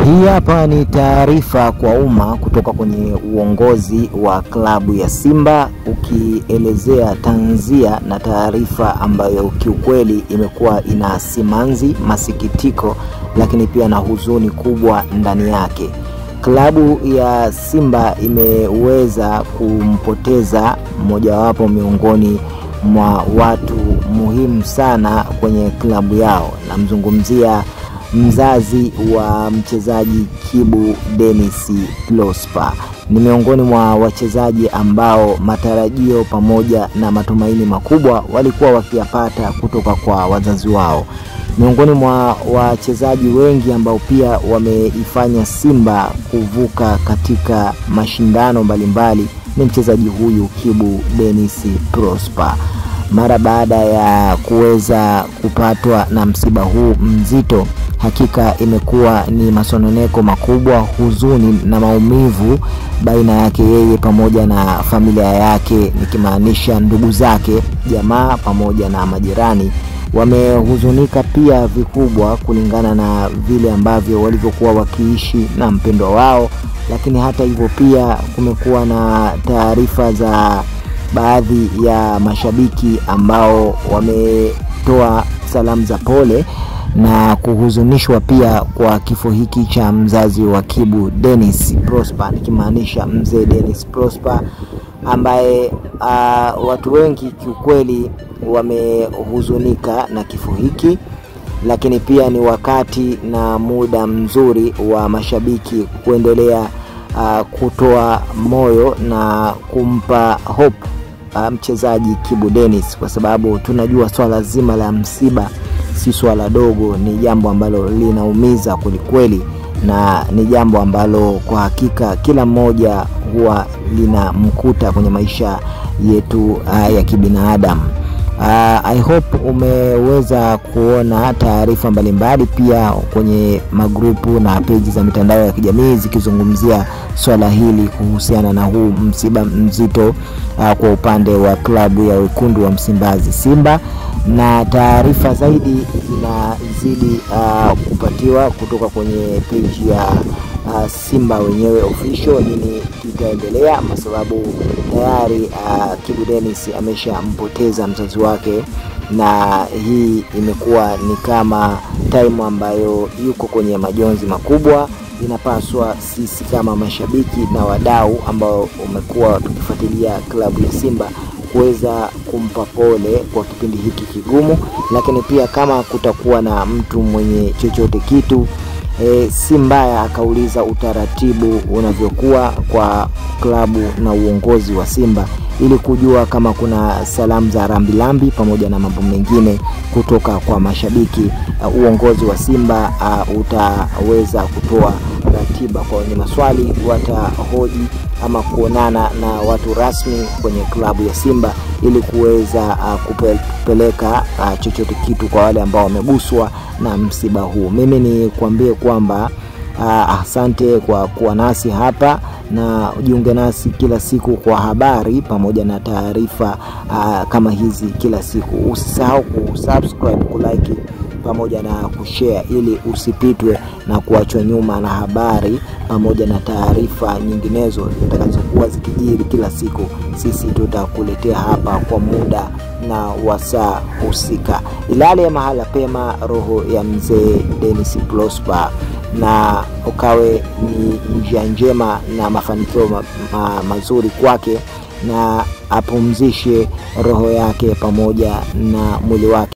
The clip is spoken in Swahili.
Hii hapa ni taarifa kwa umma kutoka kwenye uongozi wa klabu ya Simba, ukielezea tanzia na taarifa ambayo kiukweli imekuwa ina simanzi, masikitiko, lakini pia na huzuni kubwa ndani yake. Klabu ya Simba imeweza kumpoteza mmojawapo miongoni mwa watu muhimu sana kwenye klabu yao. Namzungumzia mzazi wa mchezaji Kibu Denis Prosper. Ni miongoni mwa wachezaji ambao matarajio pamoja na matumaini makubwa walikuwa wakiyapata kutoka kwa wazazi wao. Miongoni mwa wachezaji wengi ambao pia wameifanya Simba kuvuka katika mashindano mbalimbali ni mchezaji huyu Kibu Denis Prosper. Mara baada ya kuweza kupatwa na msiba huu mzito, hakika imekuwa ni masononeko makubwa, huzuni na maumivu baina yake yeye pamoja na familia yake, nikimaanisha ndugu zake, jamaa pamoja na majirani. Wamehuzunika pia vikubwa kulingana na vile ambavyo walivyokuwa wakiishi na mpendwa wao. Lakini hata hivyo pia kumekuwa na taarifa za baadhi ya mashabiki ambao wametoa salamu za pole na kuhuzunishwa pia kwa kifo hiki cha mzazi wa Kibu Denis Prosper, nikimaanisha mzee Denis Prosper, ambaye watu wengi kiukweli wamehuzunika na kifo hiki. Lakini pia ni wakati na muda mzuri wa mashabiki kuendelea kutoa moyo na kumpa hope mchezaji Kibu Denis, kwa sababu tunajua swala zima la msiba si swala dogo, ni jambo ambalo linaumiza kweli, na ni jambo ambalo kwa hakika kila mmoja huwa linamkuta kwenye maisha yetu ya kibinadamu. I hope umeweza kuona taarifa mbalimbali pia kwenye magrupu na page za mitandao ya kijamii zikizungumzia swala hili kuhusiana na huu msiba mzito kwa upande wa klabu ya wekundu wa Msimbazi Simba. Na taarifa zaidi zinazidi kupatiwa kutoka kwenye page ya Simba wenyewe official. Nini kitaendelea, kwa sababu tayari Kibu Denis ameshampoteza mzazi wake, na hii imekuwa ni kama time ambayo yuko kwenye majonzi makubwa. Inapaswa sisi kama mashabiki na wadau ambao umekuwa tukifuatilia klabu ya Simba kuweza kumpa pole kwa kipindi hiki kigumu. Lakini pia kama kutakuwa na mtu mwenye chochote kitu, si mbaya akauliza utaratibu unavyokuwa kwa klabu na uongozi wa Simba, ili kujua kama kuna salamu za rambirambi pamoja na mambo mengine kutoka kwa mashabiki. Uongozi wa Simba utaweza kutoa ratiba kwa wenye maswali, watahoji ama kuonana na watu rasmi kwenye klabu ya Simba ili kuweza kupeleka chochote kitu kwa wale ambao wameguswa na msiba huu. Mimi ni kuambie kwamba asante kwa kuwa nasi hapa, na ujiunge nasi kila siku kwa habari pamoja na taarifa kama hizi kila siku. Usisahau kusubscribe, kulike pamoja na kushare ili usipitwe na kuachwa nyuma na habari pamoja na taarifa nyinginezo zitakazokuwa zikijiri kila siku. Sisi tutakuletea hapa kwa muda na wasaa husika. Ilale mahala pema roho ya mzee Denis Prosper, na ukawe ni njia njema na mafanikio mazuri kwake, na apumzishe roho yake pamoja na mwili wake.